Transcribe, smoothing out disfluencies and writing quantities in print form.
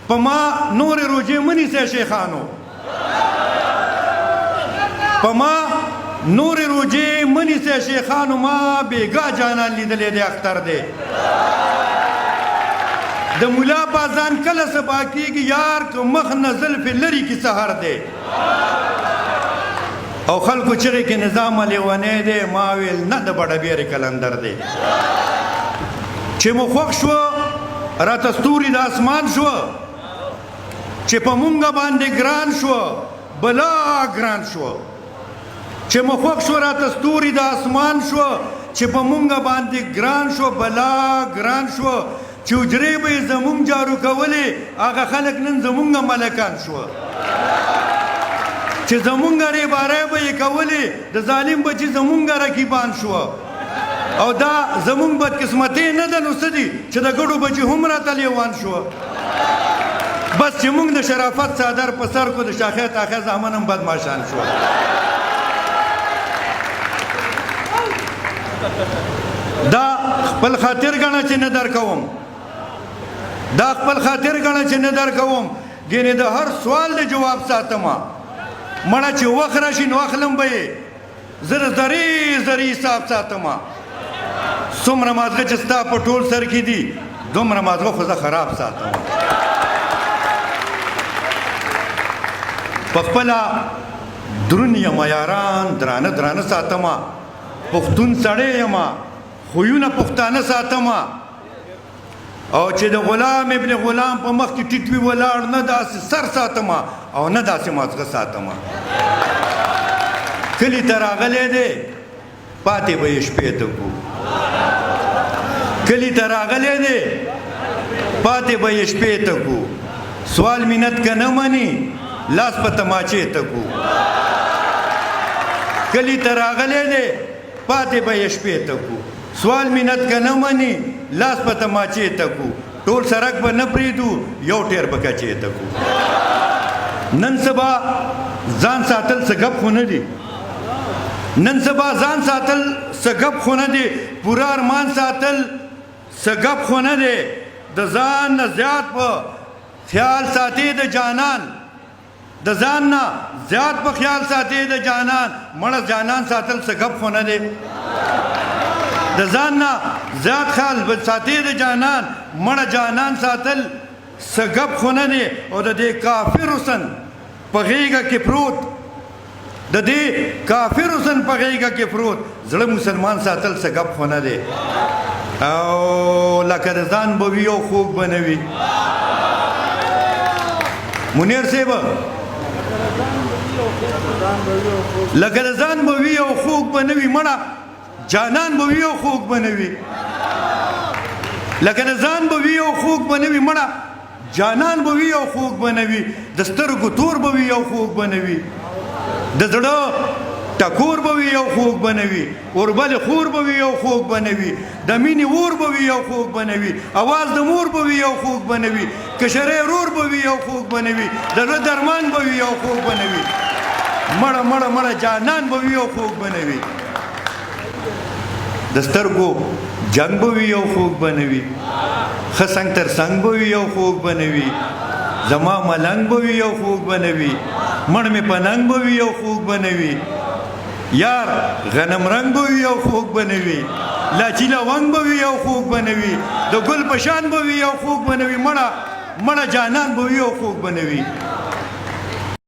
پما نور روجه منی سے شیخانو پما نور روجه منی سے شیخانو ما بیگا جانان لیدلې د اختر دی د مولا بازان کله سبا کیږي یار که مخ نزل په لری کی سحر دی او خلکو چغې کې نظام لیونی دی ما ویل نه د بډه بیرې کلندر دی چې مو خوښ شو راته ستوري د اسمان شو چې په مونږه باندې ګران شو بلا ګران شو چې مو خوښ شو راته ستوري د اسمان شو چې په مونږه باندې ګران شو بلا ګران شو چې حجرې به یې زمونږ جارو کولې هغه خلک نن زمونږه ملکان شو چې زمونږه ریبارۍ به یې کولې د ظالم بچي زمونږه رقیبان شو او دا زمونږ بدقسمتي نه ده نو څه دي چې د ګډو بچي هم راته لیوان شو بس چې مونږ د شرافت څادر په سر کو د شاخې تاخې زامن هم بدماشان شو دا خپل خاطر ګڼه چې نه درکوم دا خپل خاطر ګڼه چې نه درکوم ګینې د هر سوال د جواب ساتمه مړه چې وخت راشي نو اخلم به یې زه د زرې زرې حساب ساتمه څومره مازغه چې ستا په ټول سر کې دي دومره مازغه خو زه خراب ساتم په خپله دروند یم یاران درانه درانه ساتمه پښتون سړی یم خویونه پښتانه ساتمه او چې د غلام ابن غلام په مخ کې ټیټ وي ولاړ نه داسې سر ساتمه او نه داسې مازغه ساتمه کلي ته راغلی دی پاتې به یې شپې ته کو کلي ته راغلی دی پاتې به یې شپې ته کو سوال منت که نه مني لاس په تماچې ته کو کلي ته راغلی دی پاتې به یې شپې ته کو سوال منت که نه مني لاس په تماچې ته کو ټول سرک به نه پرېږدو یو ټیر به کچې ته کو نن سبا ځان ساتل څه ګپ خو نه دي نن سبا ځان ساتل څه ګپ خو نه دی پوره ارمان ساتل څه ګپ خو نه دی د ځان نه زیات په خیال ساتي د جانان د ځان نه زیات په خیال ساتي د جانان مړه جانان ساتل څه ګپ خو نه دی د ځان نه زیات خیال ساتي د جانان مړه جانان ساتل څه ګپ خو نه دی او د دې کافر حسن په غېږه کې پروت د دې کافر حسن په غېږه کې پروت زړه مسلمان ساتل څه ګپ خو نه دی او لکه د ځان به وي او خوب به نه وي منیر صاحب لکه د ځان به وي او خوب به نه وي مړه جانان به وي او خوب به نه وي لکه د ځان به وي او خوب به نه وي مړه جانان به وي او خوب به نه وي د سترګو تور به وي او خوب به نه وي د زړه ټکور به وي او خوب به نه وي اوربلې خور به وي او خوب به نه وي د مینې اور به وي او خوب به نه وي اواز د مور به وي او خوب به نه وي کشرې رور به وي او خوب به نه وي د زړه درمان به وي او خوب به نه وي مړه مړه مړه جانان به وي او خوب به نه وي د سترګو جنگ به وي او خوب به نه وي ښه څنګ تر څنګ به وي او خوب به نه وي زما ملنګ به وي او خوب به نه وي مړ مې په ننګ به وي او خوب به نه وي یار غنم رنگ به وي او خوب به نه وي لاچي لونګ به وي او خوب به نه وي د ګل په شان به وي او خوب به نه وي مړه مړه جانان به وي او خوب به نه وي